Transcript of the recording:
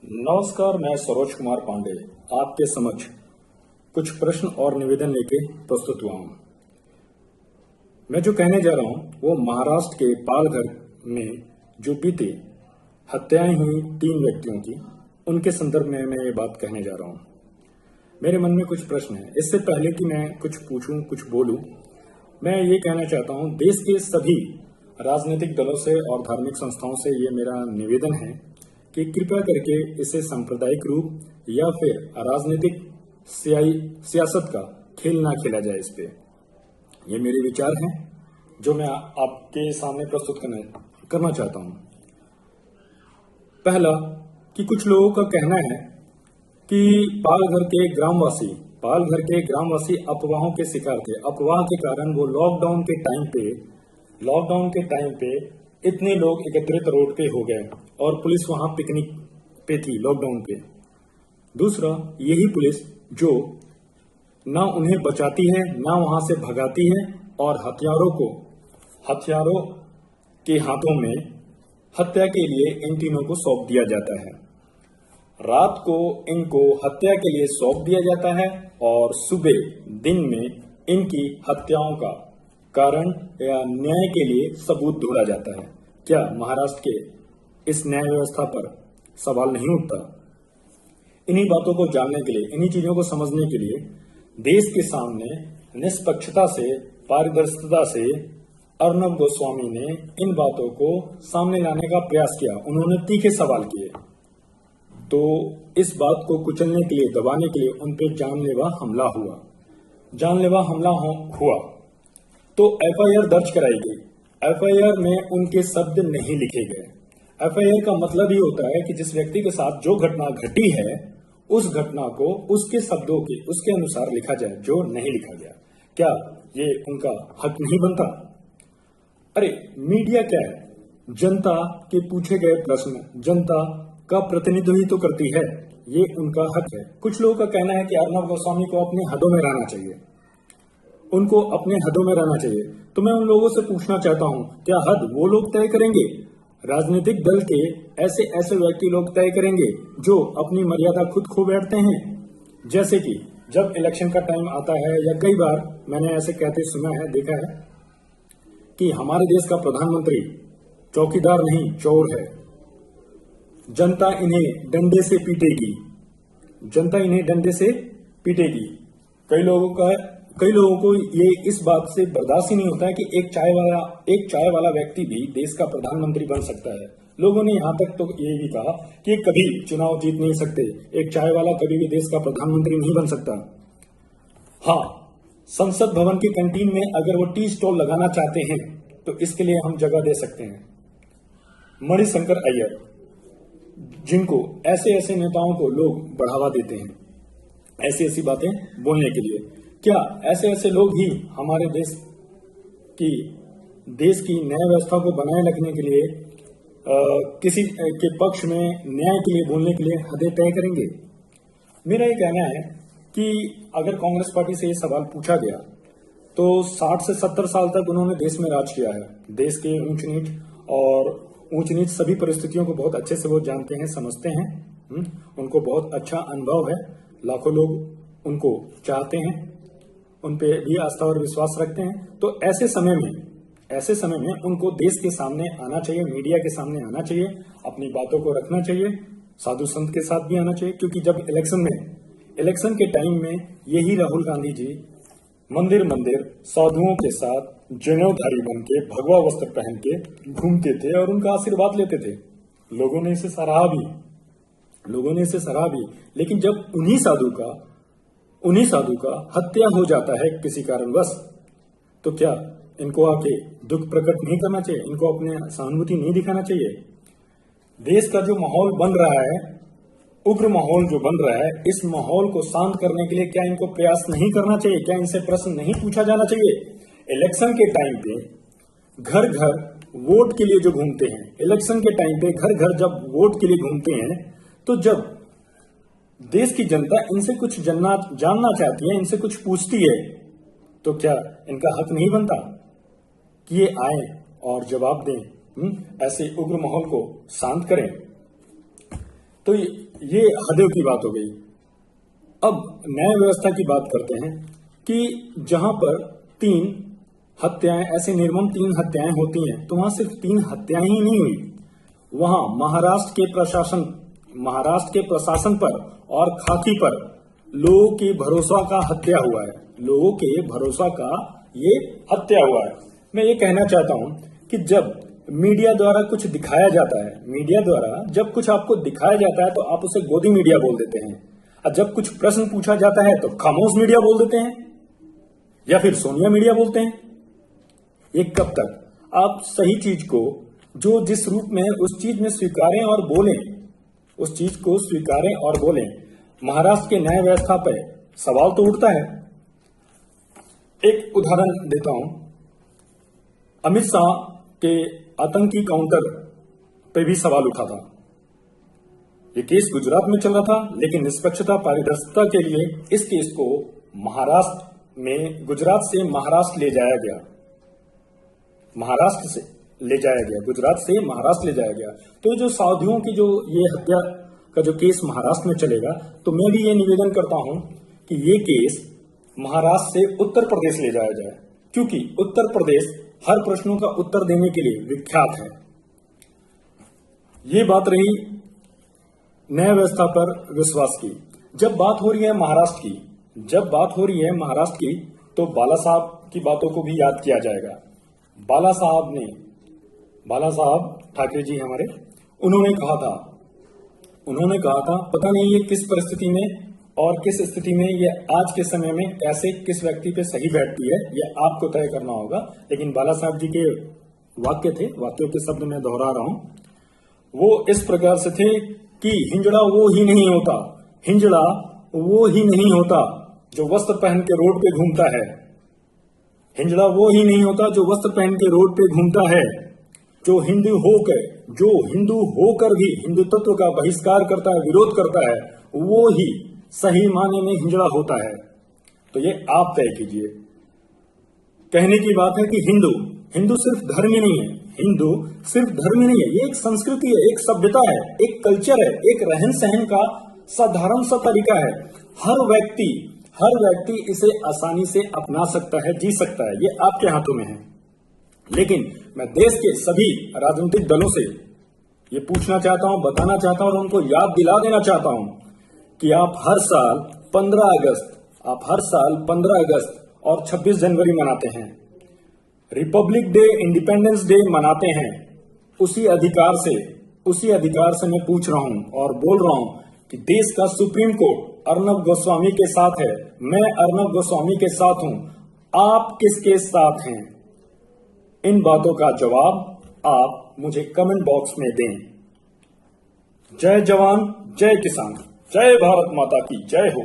नमस्कार, मैं सरोज कुमार पांडे आपके समक्ष कुछ प्रश्न और निवेदन लेके प्रस्तुत हुआ हूं। मैं जो कहने जा रहा हूं वो महाराष्ट्र के पालघर में जो बीते हत्याएं हुई 3 व्यक्तियों की, उनके संदर्भ में मैं ये बात कहने जा रहा हूं। मेरे मन में कुछ प्रश्न है। इससे पहले कि मैं कुछ पूछूं, कुछ बोलूं, मैं ये कहना चाहता हूं, देश के सभी राजनीतिक दलों से और धार्मिक संस्थाओं से ये मेरा निवेदन है कि कृपया करके इसे सांप्रदायिक रूप या फिर राजनीतिक सियासत का खेल ना खेला जाए। इस पे ये मेरे विचार हैं जो मैं आपके सामने प्रस्तुत करना चाहता हूं। पहला, कि कुछ लोगों का कहना है कि पालघर के ग्रामवासी अफवाहों के शिकार थे। अफवाह के कारण वो लॉकडाउन के टाइम पे इतने लोग एकत्रित रोड पे हो गए और पुलिस वहां पिकनिक पे थी लॉकडाउन पे। दूसरा, यही पुलिस जो ना उन्हें बचाती है ना वहां से भगाती है और हथियारों के हाथों में हत्या के लिए इन तीनों को सौंप दिया जाता है। रात को इनको हत्या के लिए सौंप दिया जाता है और सुबह दिन में इनकी हत्याओं का कारण या न्याय के लिए सबूत ढूंढा जाता है। क्या महाराष्ट्र के इस न्याय व्यवस्था पर सवाल नहीं उठता? इन्हीं बातों को जानने के लिए, इन्हीं चीजों को समझने के लिए देश के सामने निष्पक्षता से, पारदर्शिता से अर्नब गोस्वामी ने इन बातों को सामने लाने का प्रयास किया। उन्होंने तीखे सवाल किए, तो इस बात को कुचलने के लिए, दबाने के लिए उन पर जानलेवा हमला हुआ तो एफआईआर दर्ज कराई गई। एफआईआर में उनके शब्द नहीं लिखे गए। एफआईआर का मतलब ही होता है कि जिस व्यक्ति के साथ जो घटना घटी है उस घटना को उसके शब्दों के, उसके अनुसार लिखा जाए, जो नहीं लिखा गया। क्या ये उनका हक नहीं बनता? अरे मीडिया क्या है? जनता के पूछे गए प्रश्न जनता का प्रतिनिधित्व ही तो करती है। ये उनका हक है। कुछ लोगों का कहना है कि अर्नब गोस्वामी को अपने हदों में रहना चाहिए, उनको अपने हदों में रहना चाहिए। तो मैं उन लोगों से पूछना चाहता हूं, क्या हद वो लोग तय करेंगे? राजनीतिक दल के ऐसे व्यक्ति लोग तय करेंगे जो अपनी मर्यादा खुद खो बैठते हैं। जैसे कि जब इलेक्शन का टाइम आता है, या कई बार मैंने ऐसे कहते सुना है, देखा है कि हमारे देश का प्रधानमंत्री चौकीदार नहीं चोर है, जनता इन्हें डंडे से पीटेगी। कई लोगों को ये इस बात से बर्दाश्त ही नहीं होता है कि एक चाय वाला व्यक्ति भी देश का प्रधानमंत्री बन सकता है। लोगों ने यहाँ तक तो ये भी कहा कि कभी चुनाव जीत नहीं सकते, एक चाय वाला कभी भी देश का प्रधानमंत्री नहीं बन सकता। हाँ, संसद भवन की कैंटीन में अगर वो टी स्टॉल लगाना चाहते हैं तो इसके लिए हम जगह दे सकते हैं। मणिशंकर अय्यर, जिनको ऐसे नेताओं को लोग बढ़ावा देते हैं ऐसी बातें बोलने के लिए, क्या ऐसे लोग ही हमारे देश की न्याय व्यवस्था को बनाए रखने के लिए, किसी के पक्ष में न्याय के लिए बोलने के लिए हदें तय करेंगे? मेरा ये कहना है कि अगर कांग्रेस पार्टी से ये सवाल पूछा गया तो 60 से 70 साल तक उन्होंने देश में राज किया है। देश के ऊंच नीच सभी परिस्थितियों को बहुत अच्छे से वो जानते हैं, समझते हैं। उनको बहुत अच्छा अनुभव है। लाखों लोग उनको चाहते हैं, उन पे भी आस्था और विश्वास रखते हैं। तो ऐसे समय में उनको देश के सामने आना चाहिए, मीडिया के सामने आना चाहिए, अपनी बातों को रखना चाहिए, साधु संत के साथ भी आना चाहिए। क्योंकि जब इलेक्शन के टाइम में यही राहुल गांधी जी मंदिर साधुओं के साथ जनेऊधारी बन के, भगवा वस्त्र पहन के घूमते थे और उनका आशीर्वाद लेते थे। लोगों ने इसे सराहा भी। लेकिन जब उन्हीं साधु का हत्या हो जाता है किसी कारणवश, तो क्या इनको आके दुख प्रकट नहीं करना चाहिए? इनको अपने सहानुभूति नहीं दिखाना चाहिए? देश का जो माहौल बन रहा है, उग्र माहौल जो बन रहा है, इस माहौल को शांत करने के लिए क्या इनको प्रयास नहीं करना चाहिए? क्या इनसे प्रश्न नहीं पूछा जाना चाहिए? इलेक्शन के टाइम पे घर घर वोट के लिए जो घूमते हैं, जब वोट के लिए घूमते हैं, तो जब देश की जनता इनसे कुछ जानना चाहती है, इनसे कुछ पूछती है, तो क्या इनका हक नहीं बनता कि ये आए और जवाब दें, ऐसे उग्र माहौल को शांत करें? तो ये हदों की बात हो गई। अब न्याय व्यवस्था की बात करते हैं कि जहां पर 3 हत्याएं, ऐसे निर्मम 3 हत्याएं होती हैं, तो वहां सिर्फ 3 हत्याएं ही नहीं हुई, वहां महाराष्ट्र के प्रशासन पर और खाकी पर लोगों के भरोसा का हत्या हुआ है। लोगों के भरोसा का ये हत्या हुआ है। मैं ये कहना चाहता हूं कि जब मीडिया द्वारा कुछ दिखाया जाता है, मीडिया द्वारा जब कुछ आपको दिखाया जाता है तो आप उसे गोदी मीडिया बोल देते हैं, और जब कुछ प्रश्न पूछा जाता है तो खामोश मीडिया बोल देते हैं या फिर सोनिया मीडिया बोलते हैं। ये कब तक? आप सही चीज को जो जिस रूप में उस चीज में स्वीकारें और बोलें, उस चीज को स्वीकारें और बोलें। महाराष्ट्र के न्याय व्यवस्था पर सवाल तो उठता है। एक उदाहरण देता हूं, अमित शाह के आतंकी काउंटर पे भी सवाल उठा था। ये केस गुजरात में चल रहा था, लेकिन निष्पक्षता पारदर्शिता के लिए इस केस को महाराष्ट्र में, गुजरात से महाराष्ट्र ले जाया गया, महाराष्ट्र से ले जाया गया, गुजरात से महाराष्ट्र ले जाया गया। तो जो साधुओं की जो ये हत्या का जो केस महाराष्ट्र में चलेगा, तो मैं भी ये निवेदन करता हूं कि ये केस महाराष्ट्र से उत्तर प्रदेश ले जाया जाए, क्योंकि उत्तर प्रदेश हर प्रश्नों का उत्तर देने के लिए विख्यात है। ये बात रही न्याय व्यवस्था पर विश्वास की। जब बात हो रही है महाराष्ट्र की, जब बात हो रही है महाराष्ट्र की, तो बाला साहब की बातों को भी याद किया जाएगा। बाला साहब ठाकरे जी हमारे, उन्होंने कहा था पता नहीं ये किस परिस्थिति में और किस स्थिति में ये आज के समय में कैसे किस व्यक्ति पे सही बैठती है, ये आपको तय करना होगा। लेकिन बाला साहब जी के वाक्य थे, वाक्यों के शब्द मैं दोहरा रहा हूं। वो इस प्रकार से थे कि हिंजड़ा वो ही नहीं होता जो वस्त्र पहन के रोड पे घूमता है। हिंजड़ा वो ही नहीं होता जो वस्त्र पहन के रोड पे घूमता है। जो हिंदू होकर भी हिंदुत्व का बहिष्कार करता है, विरोध करता है, वो ही सही माने में हिंजड़ा होता है। तो ये आप तय कीजिए। कहने की बात है कि हिंदू सिर्फ धर्म ही नहीं है, हिंदू सिर्फ धर्म ही नहीं है, ये एक संस्कृति है, एक सभ्यता है, एक कल्चर है, एक रहन सहन का साधारण सा तरीका है। हर व्यक्ति इसे आसानी से अपना सकता है, जी सकता है, ये आपके हाथों में है। लेकिन मैं देश के सभी राजनीतिक दलों से ये पूछना चाहता हूं, बताना चाहता हूं और उनको याद दिला देना चाहता हूं कि आप हर साल 15 अगस्त और 26 जनवरी मनाते हैं, रिपब्लिक डे, इंडिपेंडेंस डे मनाते हैं। उसी अधिकार से मैं पूछ रहा हूं और बोल रहा हूं कि देश का सुप्रीम कोर्ट अर्नब गोस्वामी के साथ है, मैं अर्नब गोस्वामी के साथ हूं, आप किसके साथ हैं? इन बातों का जवाब आप मुझे कमेंट बॉक्स में दें। जय जवान, जय किसान, जय भारत माता की जय हो।